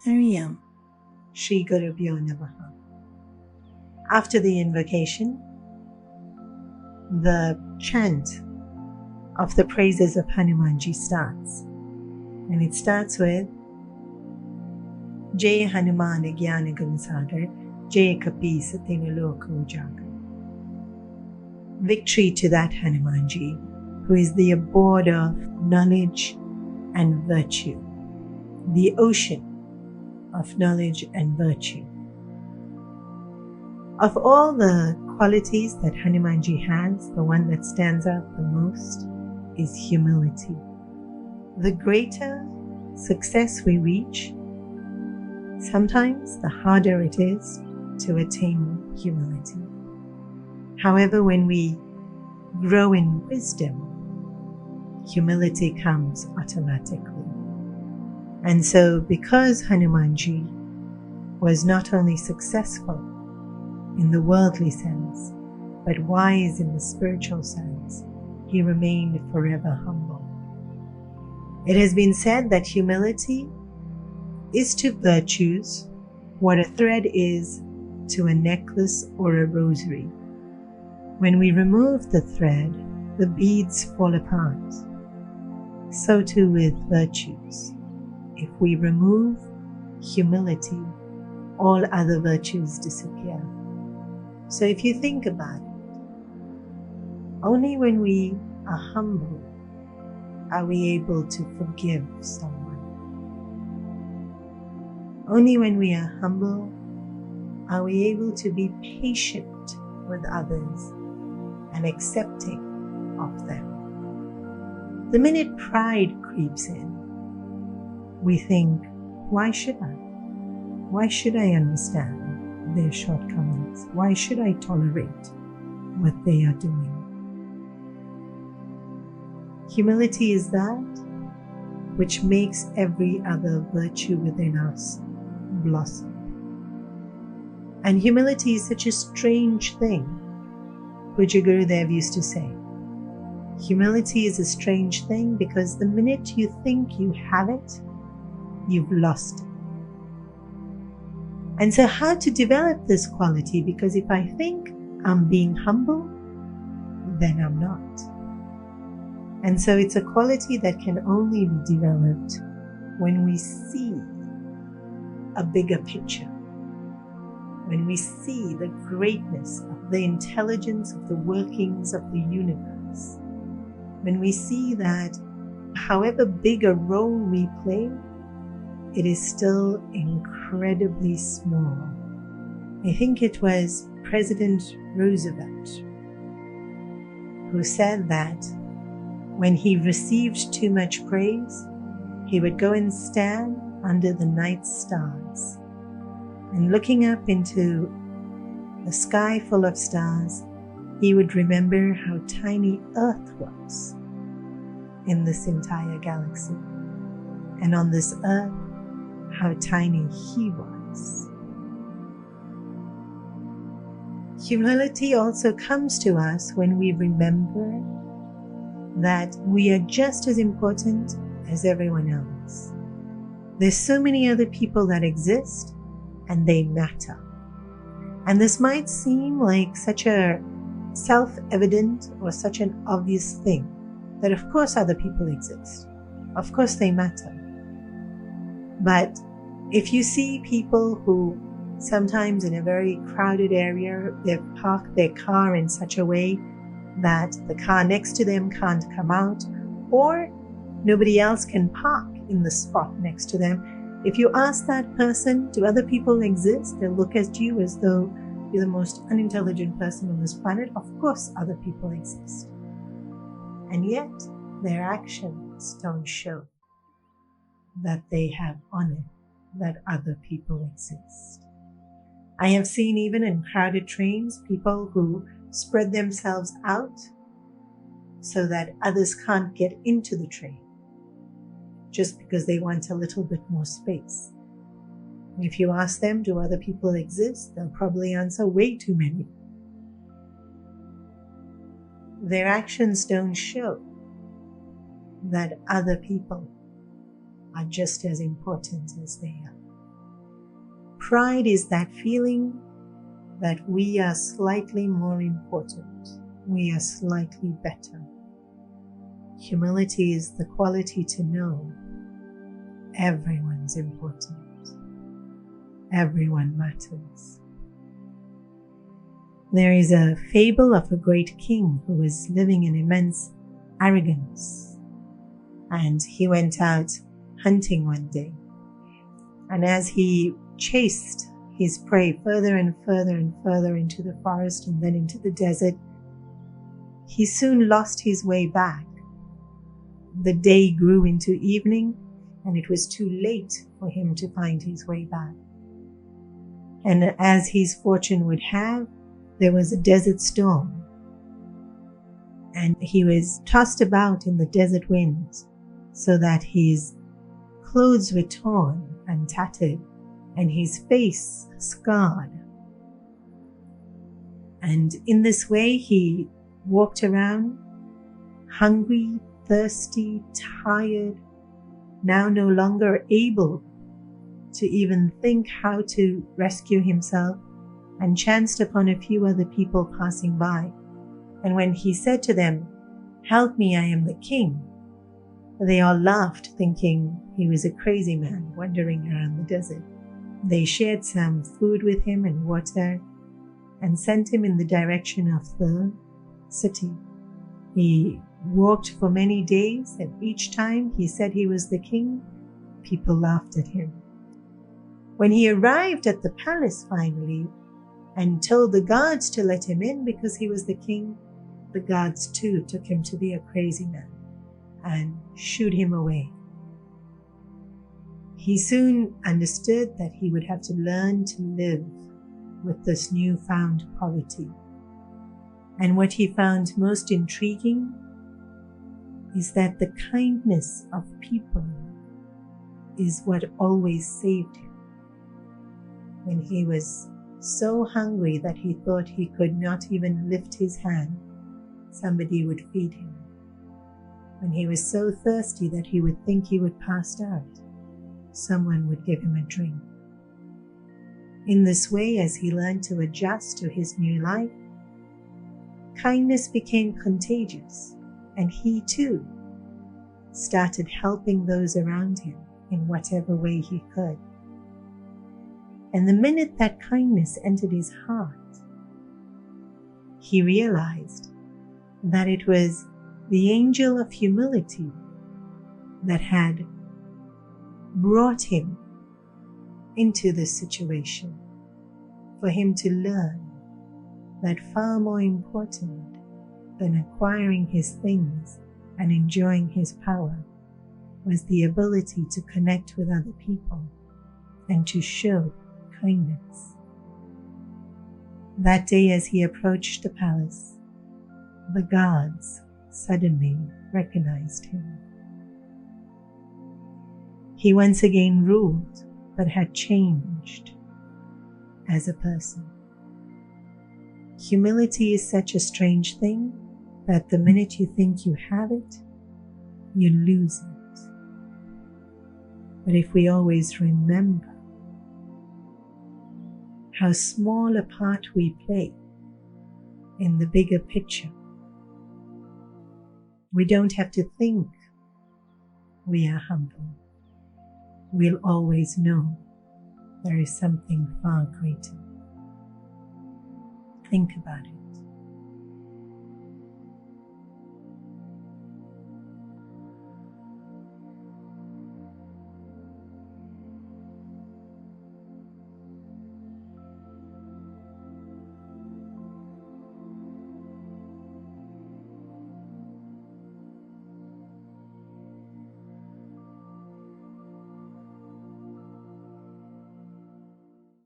Hariam, Shri Gurubhyo Namaha. After the invocation, the chant of the praises of Hanumanji starts. And it starts with Jai Hanuman Gyana Gunsagar, Jai Kapi Satinaloka Ujagar. Victory to that Hanumanji, who is the abode of knowledge and virtue, the ocean of knowledge and virtue. Of all the qualities that Hanumanji has, the one that stands out the most is humility. The greater success we reach, sometimes the harder it is to attain humility. However, when we grow in wisdom, humility comes automatically. And so, because Hanumanji was not only successful in the worldly sense, but wise in the spiritual sense, he remained forever humble. It has been said that humility is to virtues what a thread is to a necklace or a rosary. When we remove the thread, the beads fall apart. So too with virtues. If we remove humility, all other virtues disappear. So if you think about it, only when we are humble are we able to forgive someone. Only when we are humble are we able to be patient with others and accepting of them. The minute pride creeps in, we think, why should I? Why should I understand their shortcomings? Why should I tolerate what they are doing? Humility is that which makes every other virtue within us blossom. And humility is such a strange thing. Pujya Gurudev used to say, humility is a strange thing because the minute you think you have it, you've lost it. And so how to develop this quality? Because if I think I'm being humble, then I'm not. And so it's a quality that can only be developed when we see a bigger picture, when we see the greatness of the intelligence of the workings of the universe, when we see that however big a role we play, it is still incredibly small. I think it was President Roosevelt who said that when he received too much praise, he would go and stand under the night stars. And looking up into the sky full of stars, he would remember how tiny Earth was in this entire galaxy. And on this Earth, how tiny he was. Humility also comes to us when we remember that we are just as important as everyone else. There's so many other people that exist and they matter. And this might seem like such a self-evident or such an obvious thing that of course other people exist. Of course they matter. But if you see people who sometimes in a very crowded area, they've parked their car in such a way that the car next to them can't come out, or nobody else can park in the spot next to them. If you ask that person, do other people exist? They'll look at you as though you're the most unintelligent person on this planet. Of course other people exist. And yet their actions don't show that they have honored that other people exist. I have seen even in crowded trains, people who spread themselves out so that others can't get into the train just because they want a little bit more space. If you ask them, do other people exist? They'll probably answer, way too many. Their actions don't show that other people are just as important as they are. Pride is that feeling that we are slightly more important, we are slightly better. Humility is the quality to know everyone's important, everyone matters. There is a fable of a great king who was living in immense arrogance, and he went out hunting one day. And as he chased his prey further and further and further into the forest and then into the desert, he soon lost his way back. The day grew into evening, and it was too late for him to find his way back. And as his fortune would have, there was a desert storm, and he was tossed about in the desert winds so that his clothes were torn and tattered and his face scarred. And in this way he walked around, hungry, thirsty, tired, now no longer able to even think how to rescue himself, and chanced upon a few other people passing by. And when he said to them, "Help me, I am the king," they all laughed, thinking he was a crazy man wandering around the desert. They shared some food with him and water and sent him in the direction of the city. He walked for many days, and each time he said he was the king, people laughed at him. When he arrived at the palace finally and told the guards to let him in because he was the king, the guards too took him to be a crazy man and shooed him away. He soon understood that he would have to learn to live with this newfound poverty. And what he found most intriguing is that the kindness of people is what always saved him. When he was so hungry that he thought he could not even lift his hand, somebody would feed him. When he was so thirsty that he would think he would pass out, someone would give him a drink. In this way, as he learned to adjust to his new life, kindness became contagious, and he too started helping those around him in whatever way he could. And the minute that kindness entered his heart, he realized that it was the angel of humility that had brought him into this situation, for him to learn that far more important than acquiring his things and enjoying his power was the ability to connect with other people and to show kindness. That day, as he approached the palace, the guards suddenly recognized him. He once again ruled, but had changed as a person. Humility is such a strange thing that the minute you think you have it, you lose it. But if we always remember how small a part we play in the bigger picture, we don't have to think we are humble. We'll always know there is something far greater. Think about it.